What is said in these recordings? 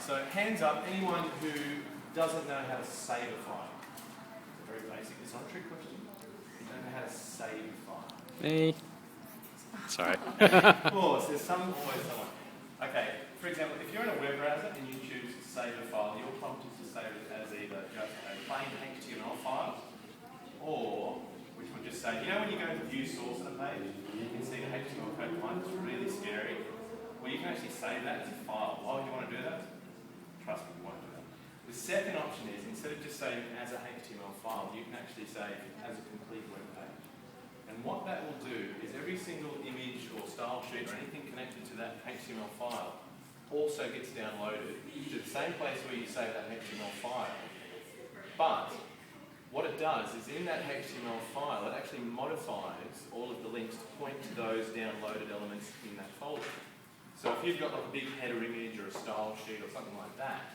so hands up, anyone who doesn't know how to save a file. It's a very basic, it's not a trick question. You don't know how to save a file. Me. Sorry. Of course, there's always someone. Okay, for example, if you're in a web browser and you choose to save a file, you're prompted to save it as either just a plain HTML file, or, which would just say, you know when you go to view source on a page, you can see the HTML code behind, it's really scary. Well, you can actually save that as a file. Why would you want to do that? Trust me, you won't do that. The second option is, instead of just saving as a HTML file, you can actually save as a complete web page. And what that will do is every single image or style sheet or anything connected to that HTML file also gets downloaded to the same place where you save that HTML file. But what it does is in that HTML file, it actually modifies all of the links to point to those downloaded elements in that folder. So if you've got like a big header image or a style sheet or something like that,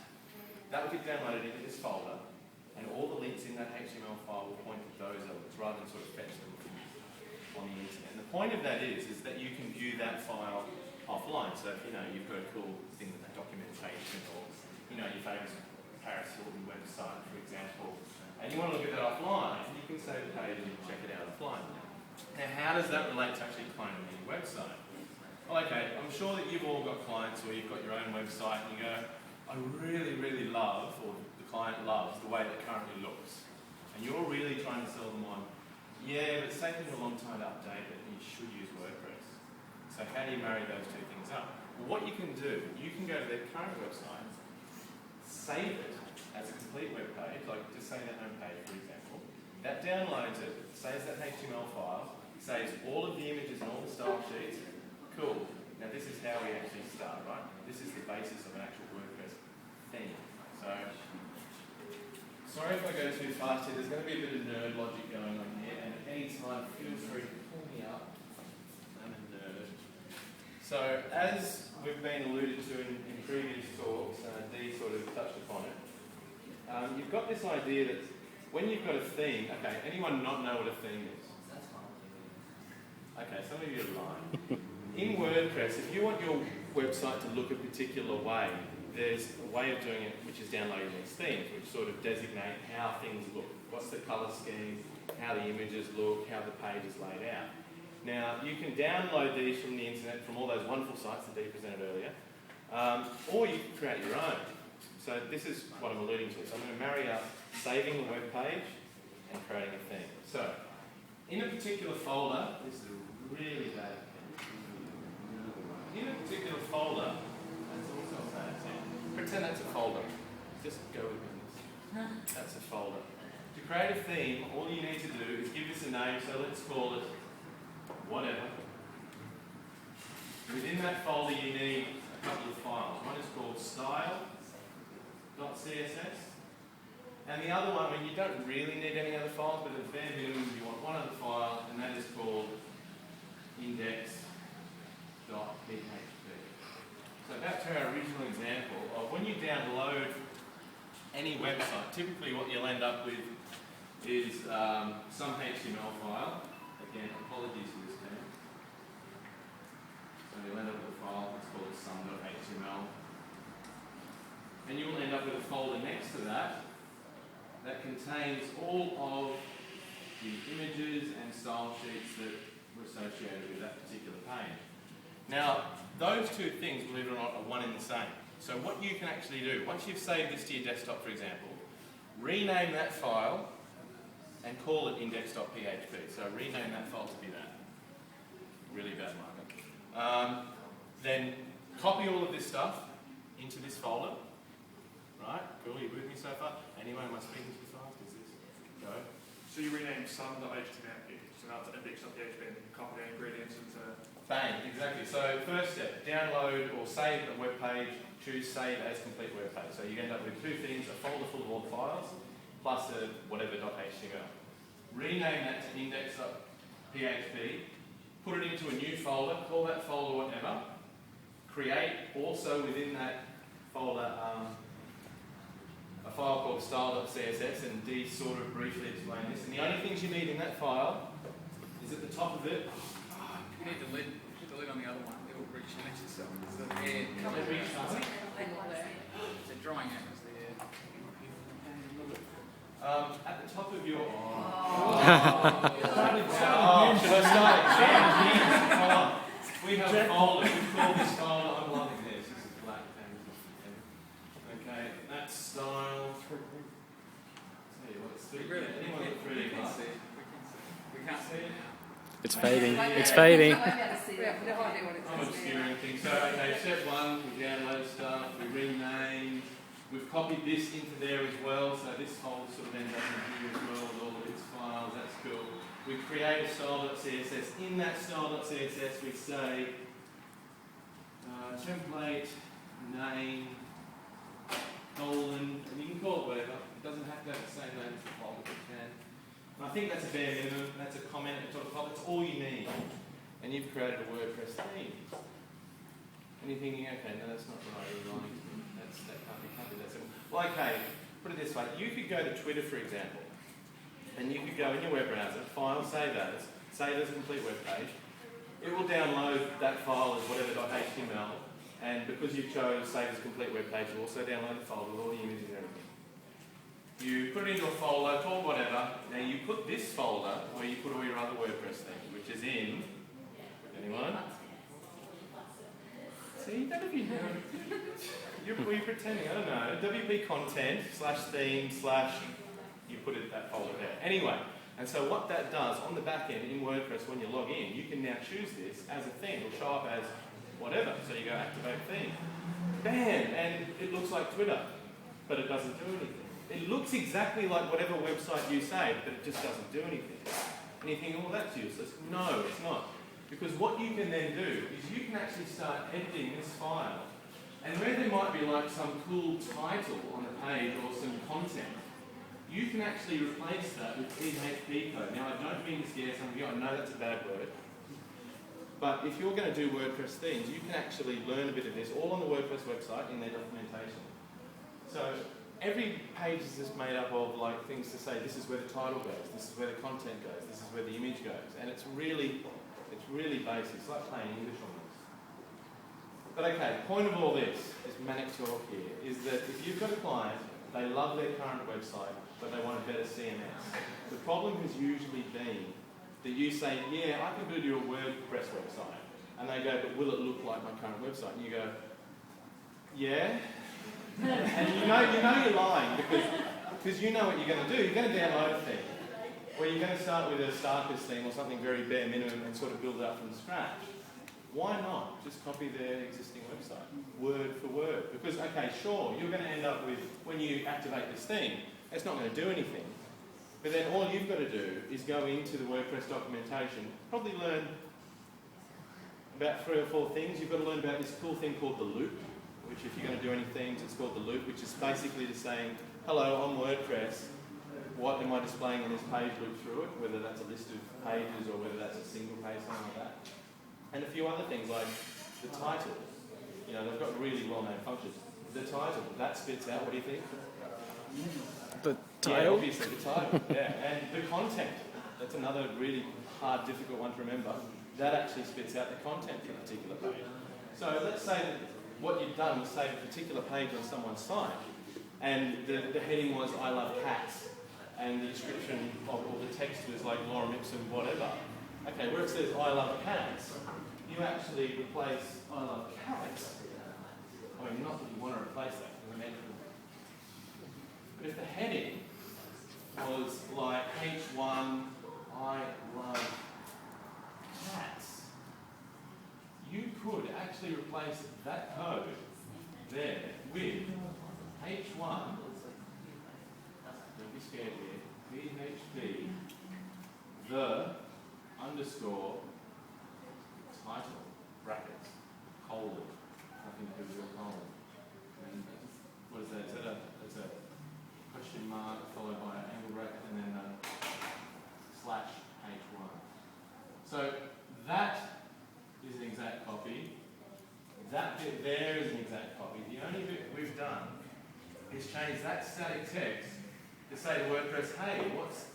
that will get downloaded into this folder, and all the links in that HTML file will point to those elements rather than sort of fetch them on the internet. And the point of that is that you can view that file offline. So if you've got a cool thing with that documentation, or your famous Paris Hilton website, for example, and you want to look at that offline, you can save the page and check it out offline. Now, how does that relate to actually cloning your website? Well, okay, I'm sure that you've all got clients where you've got your own website and you go, I really, really love, or the client loves, the way it currently looks. And you're really trying to sell them on, yeah, but it's taking a long time to update it and you should use WordPress. So how do you marry those two things up? Well, what you can do, you can go to their current website, save it as a complete web page, like just say that home page, for example. That downloads it, saves that HTML file, saves all of the images and all the style sheets. Cool. Now this is how we actually start, right? This is the basis of an actual WordPress theme. So, sorry if I go too fast here. There's going to be a bit of nerd logic going on here, and at any time, feel free to pull me up. I'm a nerd. So, as we've been alluded to in previous talks, Dee sort of touched upon it, you've got this idea that when you've got a theme, okay, anyone not know what a theme is? Okay, some of you are lying. In WordPress, if you want your website to look a particular way, there's a way of doing it which is downloading these themes, which sort of designate how things look. What's the colour scheme, how the images look, how the page is laid out. Now, you can download these from the internet, from all those wonderful sites that Dee presented earlier, or you can create your own. So this is what I'm alluding to. So I'm going to marry up saving the web page and creating a theme. So, in a particular folder, this is a really bad in a particular folder, that's also a bad thing. Pretend that's a folder. Just go with me. That's a folder. To create a theme, all you need to do is give this a name, so let's call it whatever. Within that folder you need a couple of files. One is called style.css, and the other one, you don't really need any other files, but at bare minimum you want one other file, and that is called index.php. So back to our original example of when you download any website, typically what you'll end up with is some HTML file. Again, apologies for this term. So you'll end up with a file that's called sum.html. And you'll end up with a folder next to that that contains all of the images and style sheets that were associated with that particular page. Now, those two things, believe it or not, are one and the same. So what you can actually do, once you've saved this to your desktop, for example, rename that file and call it index.php. So rename that file to be that. Really bad marker. Then copy all of this stuff into this folder. Right? Cool, you with me so far? Anyone, am I speaking too fast? Is this go? So you rename sum.html, so now it's index.php, and copy the ingredients into... Bang, exactly. So first step, download or save a web page, choose save as complete web page. So you end up with two things, a folder full of all the files, plus a whatever.html. Rename that to index.php, put it into a new folder, call that folder whatever, create also within that folder a file called style.css, and Dee sort of briefly explained this. And the only things you need in that file is at the top of it. You need the lid on the other one. It will reach next to itself. So, Can it reach drawing errors. At the top of your... should I start again? Hold on. We have a folder. We call this folder. I'm loving this. This is black. Okay, that's style. Tell you what, it's 3D. Anyone with 3D glasses? We can't see it now. It's fading. It's fading. I'm obscuring things. So, okay, step 1, we download stuff, we rename. We've copied this into there as well, so this whole sort of ends up in here as well with all of its files. That's cool. We create a style.css. In that style.css, we say template, name, colon, and you can call it whatever. It doesn't have to have the same name as the file, but it can. And I think that's a bare minimum. That's a comment at the top of the file. That's all you need. And you've created a WordPress theme. And you're thinking, okay, no, that's not right. You're lying to me. Can't be that simple. Well, okay, put it this way. You could go to Twitter, for example, and you could go in your web browser, file, save as a complete web page. It will download that file as whatever.html, and because you chose save as a complete web page, it will also download the file with all the images and everything. You put it into a folder called whatever. Now you put this folder where you put all your other WordPress things, which is in, anyone? See, none of you know. You're pretending, I don't know. WP content /theme/ you put it that folder there. Anyway, and so what that does on the back end in WordPress when you log in, you can now choose this as a theme. It'll show up as whatever. So you go activate theme. Bam! And it looks like Twitter, but it doesn't do anything. It looks exactly like whatever website you saved, but it just doesn't do anything. And you think, oh, well, that's useless. No, it's not. Because what you can then do is you can actually start editing this file. And where there might be like some cool title on the page or some content, you can actually replace that with PHP code. Now, I don't mean to scare some of you. I know that's a bad word. But if you're going to do WordPress themes, you can actually learn a bit of this all on the WordPress website in their documentation. So every page is just made up of like things to say, this is where the title goes, this is where the content goes, this is where the image goes. And it's really basic. It's like playing English almost. But okay, the point of all this is manic talk here, is that if you've got a client, they love their current website, but they want a better CMS. The problem has usually been that you say, yeah, I can build you a WordPress website. And they go, but will it look like my current website? And you go, yeah. And you know you're lying because you know what you're going to do. You're going to download a thing. Or you're going to start with a starters theme or something very bare minimum and sort of build it up from scratch. Why not just copy their existing website, word for word? Because, okay, sure, you're going to end up with, when you activate this theme, it's not going to do anything. But then all you've got to do is go into the WordPress documentation, probably learn about 3 or 4 things. You've got to learn about this cool thing called the loop, which if you're going to do any themes, it's called the loop, which is basically just saying, hello, on WordPress, what am I displaying in this page loop through it, whether that's a list of pages or whether that's a single page, something like that. And a few other things like the title. You know, they've got really well-known functions. The title, that spits out, what do you think? The title? Yeah, obviously the title, yeah. And the content, that's another really hard, difficult one to remember. That actually spits out the content for a particular page. So let's say that what you've done was save a particular page on someone's site, and the heading was, I love cats, and the description of all the text was like lorem ipsum whatever. Okay, where it says, I love cats, you actually replace I love cats. I mean, not that you want to replace that, but if the heading was like H1, I love cats, you could actually replace that code there with H1, don't be scared here, PHP, the underscore title, brackets, colon, nothing to do with your colon. And what is that? It's a question mark followed by an angle bracket and then slash H1. So that is an exact copy. That bit there is an exact copy. The only bit we've done is change that static text to say to WordPress, hey, what's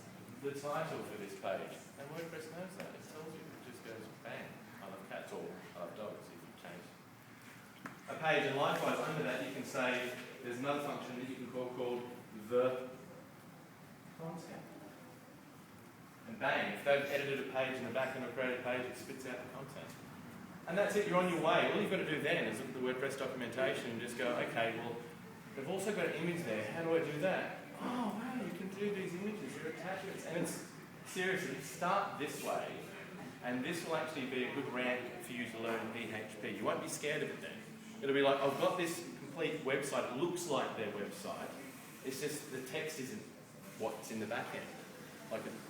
the title for this page? And WordPress knows that. It tells you. It just goes, bang, I love cats or I love dogs if you change a page, and likewise under that you can say there's another function that you can call called the content. And bang, if they've edited a page in the back end or created a page, it spits out the content. And that's it, you're on your way. All you've got to do then is look at the WordPress documentation and just go, okay, well, they've also got an image there. How do I do that? Oh, wow, you can do these images, they're attachments. And it's, seriously, start this way, and this will actually be a good ramp for you to learn PHP. You won't be scared of it then. It'll be like, I've got this complete website, it looks like their website. It's just the text isn't what's in the back end.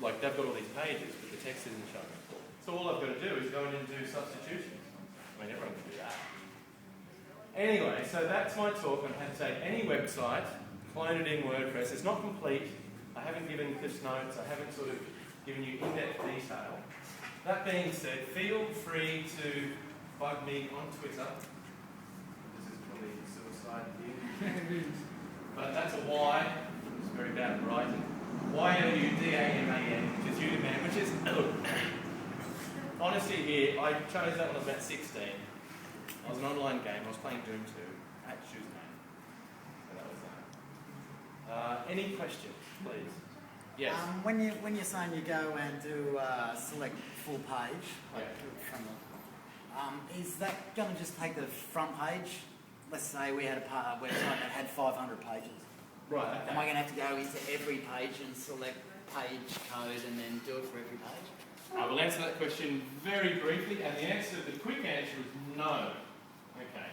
Like they've got all these pages, but the text isn't showing. So all I've got to do is go in and do substitutions. I mean, everyone can do that. Anyway, so that's my talk on how to take any website, clone it in WordPress. It's not complete. I haven't given Cliff's notes. I haven't sort of given you in-depth detail. That being said, feel free to bug me on Twitter. This is probably suicide here. But that's a Y. It's very bad at writing. YLUDAMAN, which is Udaman, which is, look, honesty here, I chose that when I was about 16. I was an online game, I was playing Doom 2. I had to choose a name. So that was that. Any questions, please? Yes? When you're saying you go and do select full page, like from the, is that going to just take the front page? Let's say we had a website that had 500 pages. Right, okay. Am I going to have to go into every page and select page code and then do it for every page? I will answer that question very briefly, and the quick answer is no. Okay.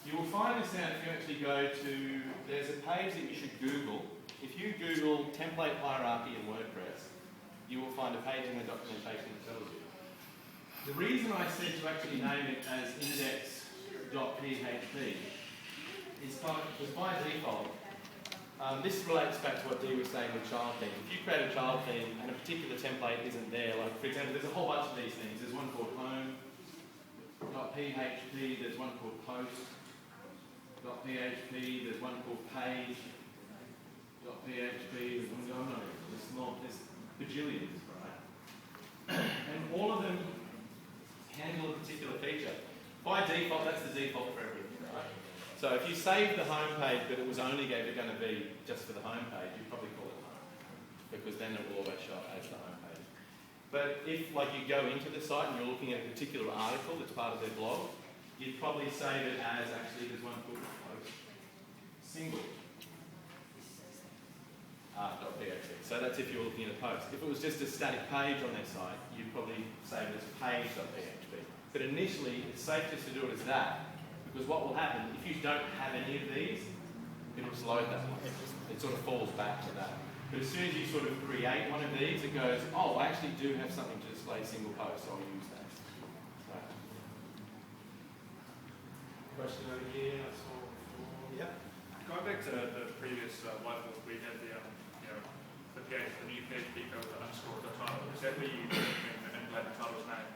You will find this out if you actually go to, there's a page that you should Google. If you Google template hierarchy in WordPress, you will find a page in the documentation that tells you. The reason I said to actually name it as index.php is because by default, this relates back to what Dee was saying with child theme. If you create a child theme and a particular template isn't there, like for example, there's a whole bunch of these things. There's one called home.php, there's one called post.php, there's one called page.php, there's one going on. There's bajillions, right? And all of them handle a particular feature. By default, that's the default for everything, right? So if you save the home page, but it was only going to be just for the home page, you'd probably call it home, because then it will always show up as the home page. But if, like, you go into the site and you're looking at a particular article that's part of their blog, you'd probably save it as, actually, there's one called post single .php. So that's if you're looking at a post. If it was just a static page on their site, you'd probably save it as page.php. But initially, it's safe just to do it as that, because what will happen, if you don't have any of these, it'll just load that one. It sort of falls back to that. But as soon as you sort of create one of these, it goes, oh, I actually do have something to display single post, so I'll use that. So. Question over here, I saw before. Yep. Going back to the previous whiteboard, we had the new PHP code, the underscore the title. Is that where you manipulate the title's name?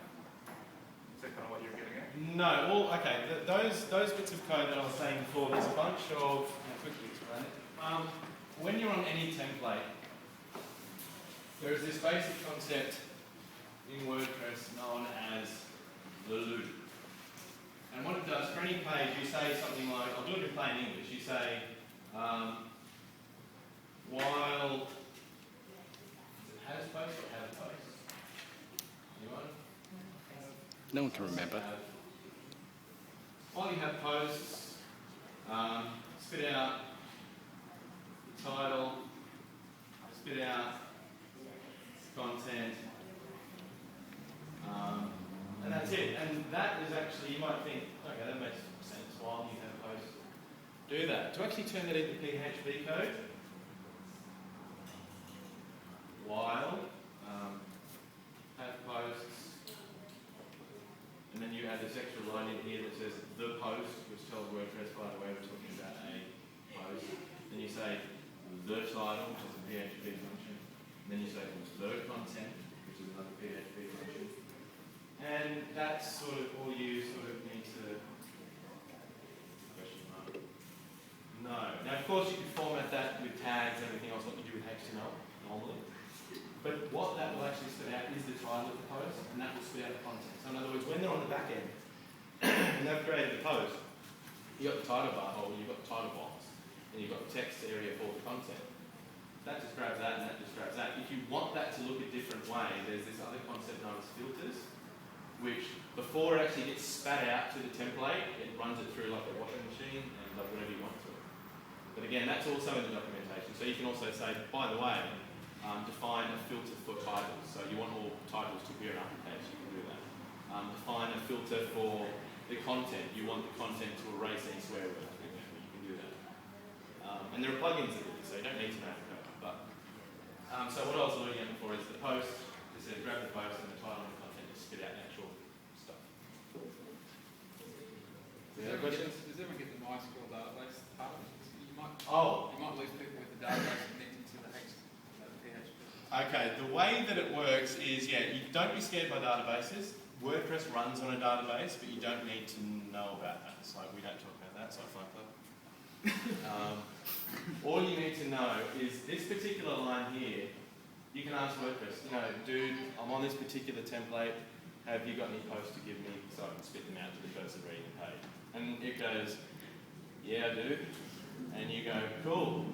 Is that kind of what you're getting at? No, okay. Those bits of code that I was saying before, there's a bunch of. I'll quickly explain it. When you're on any template, there is this basic concept in WordPress known as the loop. And what it does for any page, you say something like, I'll do it in plain English. You say, while is it has post or have post? Anyone? No one can remember. While you have posts, spit out the title, spit out content, and that's it. And that is actually, you might think, okay, that makes sense. While you have posts, do that. To actually turn that into PHP code, while have posts, and then you add this extra line in here that says the post, which tells WordPress, by the way, we're talking about a post. Then you say the title, which is a PHP function. And then you say the content, which is another PHP function. And that's sort of all you sort of need to question mark. No. Now, of course, you can format that with tags and everything else like you do with HTML normally. But what that will actually spit out is the title of the post, and that will spit out the content. So in other words, when they're on the back end and they've created the post, you've got the title bar hole, you've got the title box, and you've got the text area for the content. That just grabs that and that just grabs that. If you want that to look a different way, there's this other concept known as filters, which before it actually gets spat out to the template, it runs it through like a washing machine and does whatever you want to it. But again, that's also in the documentation. So you can also say, by the way, define a filter for titles. So you want all titles to appear in application, you can do that. Define a filter for the content. You want the content to erase any swear words, for example. You can do that. And there are plugins that do this, so you don't need to know code. But so what I was alluding at before is the post. It says grab the post and the title and the content to spit out the actual stuff. Any other questions? Does everyone get the MySQL database part of it? You might lose people with the database connected to the PHP. Okay, the way that it works is, you don't be scared by databases. WordPress runs on a database, but you don't need to know about that. So we don't talk about that, so I find that. All you need to know is this particular line here. You can ask WordPress, dude, I'm on this particular template. Have you got any posts to give me so I can spit them out to the person reading the page? And it goes, yeah, I do. And you go, cool.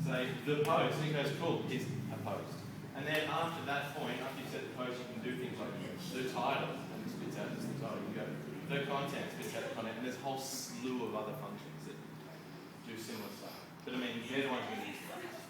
Say the post, and it goes, cool, here's a post. And then after that point, after you set the post, you can do things like the title, and it spits out just the title. You go, the content spits out the content, and there's a whole slew of other functions that do similar stuff. But I mean, they're the ones we're going to use for that.